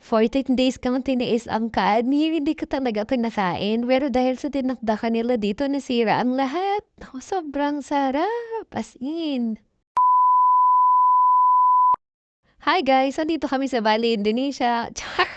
14 days kang tiniis ang kanin, hindi ko talaga pinakain. Pero dahil sa dinakdakan nila dito, nasira ang lahat. Naku, sobrang sarap. As in. Hi guys! Nandito kami sa Bali, Indonesia. Char!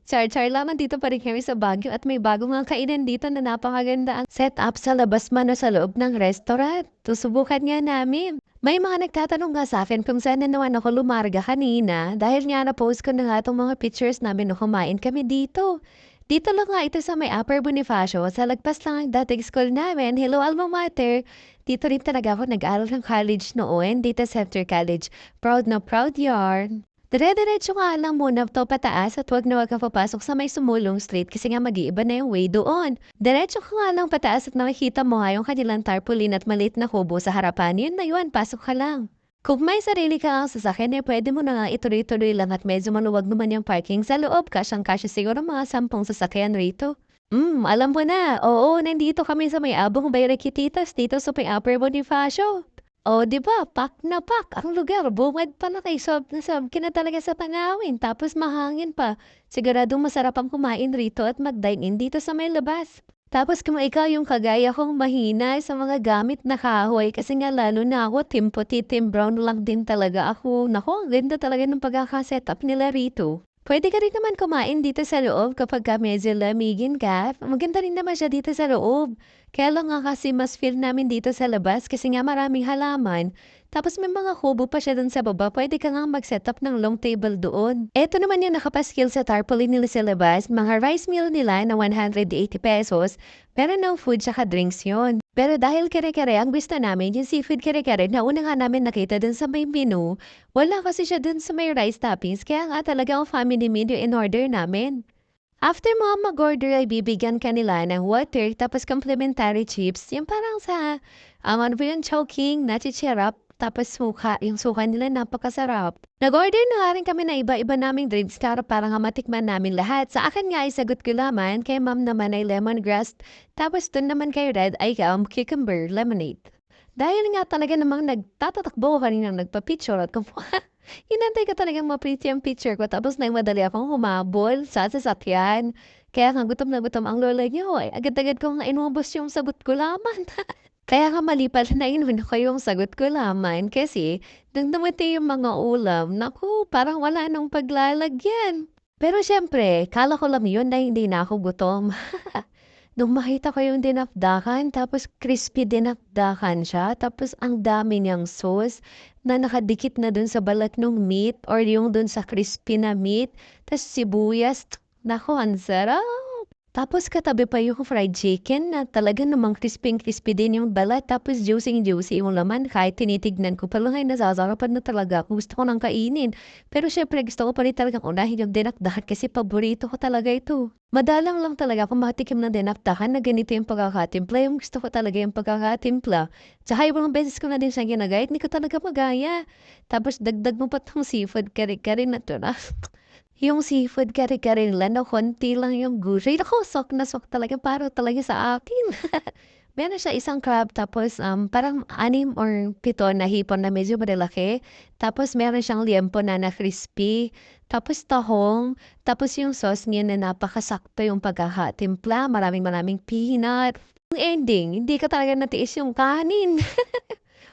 Char-char lang, nandito pa rin kami sa Baguio at may bago nga kainan dito na napakaganda ang setup sa labas man o sa loob ng restaurant. Susubukan nga namin. May mga nagtatanong nga sa akin kung saan na naman ako lumarga kanina dahil nga na-post ko na nga itong mga pictures namin nung kumain kami dito. Dito lang nga ito sa may Upper Bonifacio, sa lagpas lang ang dating school namin. Hello, alma mater! Dito rin talaga ako nag-aral ng college noon, dito sa Center College. Proud na proud yarn. Dire-diretso nga lang muna to pataas at huwag na huwag kang papasok sa may sumulong street kasi nga mag-iiba na yung way doon. Diretso ka nga lang pataas at nakikita mo nga yung kanilang tarpaulin at maliit na kubo sa harapan. Yun na yun, pasok ka lang. Kung may sarili ka ang sasakyan, pwede mo na nga ituloy-tuloy lang at medyo maluwag naman yung parking sa loob. Kasyang-kasya siguro mga 10 sasakyan rito. Alam mo na. Oo, nandito kami sa may Abong Bayrakititas dito sa may Upper Bonifacio. Oh, 'di ba? Pak na pak ang lugar. Bungad pa na kay sob na sob ka na talaga sa tanawin. Tapos mahangin pa. Siguradong masarap ang kumain rito at mag-dine-in dito sa may labas. Tapos kung ikaw yung kagaya kong mahina sa mga gamit na kahoy kasi nga lalo na ako Team Puti, Team Brown lang din talaga ako. Naku, ang ganda talaga ng pagkakasetup nila rito. Pwede ka rin naman kumain dito sa loob kapag ka medyo lamigin ka. Maganda rin naman siya dito sa loob. Kaya lang nga kasi mas feel namin dito sa labas kasi nga maraming halaman. Tapos may mga kubo pa siya dun sa baba. Pwede ka nga mag-setup ng long table doon. Eto naman yung nakapaskil sa tarpaulin nila sa labas. Mga rice meal nila na 180 pesos. Pero no food tsaka drinks yon. Pero dahil kare-kare ang gusto namin, yung seafood kare-kare na una nga namin nakita dun sa may menu, wala kasi siya dun sa may rice toppings. Kaya nga talaga ang family meal yung in-order namin. After mo mag-order ay bibigyan ka nila ng water tapos complimentary chips. Yung parang sa, ano ba yun, choking, nachichirap, tapos suka. Yung suka nila napakasarap. Nag-order na nga rin kami na iba-iba naming drinks para nga matikman namin lahat. Sa akin nga ay sagot ko laman, kay ma'am naman ay lemongrass, tapos dun naman kay Red ay cucumber lemonade. Dahil nga talaga namang nagtatatakbo ka rin ng nagpa-picture at kumuha. Hinantay ko talagang ma-pretty ang picture ko tapos nagmadali akong humabol sa sasakyan. Kaya nga gutom na gutom ang lola niyo eh. Agad-agad ko nga inubos yung sagot ko laman. Kaya nga mali pala na inuna ko yung sagot ko laman kasi nang dumating yung mga ulam, naku, parang wala nang paglalagyan. Pero siyempre, kala ko lang yun na hindi na ako gutom. Nung makita ko yung dinakdakan, tapos crispy dinakdakan siya, tapos ang dami niyang sauce na nakadikit na dun sa balat ng meat or yung dun sa crispy na meat, tapos sibuyas, naku, ang sarap! Tapos katabi pa yung fried chicken na talaga namang crispy-crispy din yung balat tapos juicy-juicy yung laman kahit tinitignan ko pa lang ay nasasarapan na talaga ako. Gusto ko nang kainin. Pero syempre gusto ko pa rin talagang unahin yung dinakdakan kasi paborito ko talaga ito. Madalang lang talaga ako makatikim ng dinakdakan na ganito yung pagkakatimpla. Yung gusto ko talaga yung pagkakatimpla. Tsaka yung mga beses ko na din siya ginagaya, hindi ko talaga magaya. Tapos dagdag mo pa tong seafood kare-kare na to na. Yung seafood kare-kare lang na konti lang yung gulay. Naku, sok na sok talaga para talaga sa akin. Meron siya isang crab tapos parang 6 or 7 na hipon na medyo malalaki. Tapos meron siyang liempo na crispy. Tapos tahong. Tapos yung sauce niya na napakasakto yung pagkakatimpla. Maraming peanut. Yung ending, hindi ka talaga natiis yung kanin.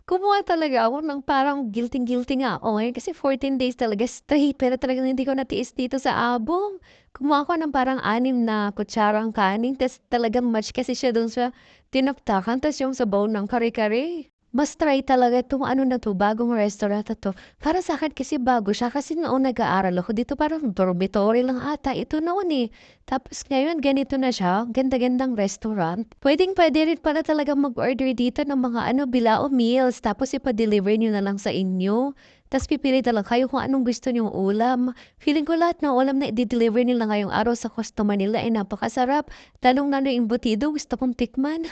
Kumuha talaga ako ng parang guilty-guilty nga ako ngayon kasi 14 days talaga straight pero talagang hindi ko natiis dito sa abong. Kumuha ako ng parang 6 na kutsarang kanin tas talagang match kasi siya dun sa tinaptakan tas yung sabaw ng kare-kare. Mas try talaga 'tong ano na 'to, bagong restaurant na 'to. Para sa'kin kasi bago siya kasi noon nag-aaral ako dito parang dormitory lang ata ito noon, eh. Tapos ngayon ganito na siya, ganda-gandang restaurant. Puwedeng-puwede rin pala talagang mag-order dito ng mga ano, bilao meals tapos ipa-deliver niyo na lang sa inyo. Tas pipili na lang kayo kung anong gusto niyong ulam. Feeling ko lahat ng ulam na ide-deliver nila ngayong araw sa customer nila ay napakasarap. Lalong-lalo yung embutido gusto kong tikman.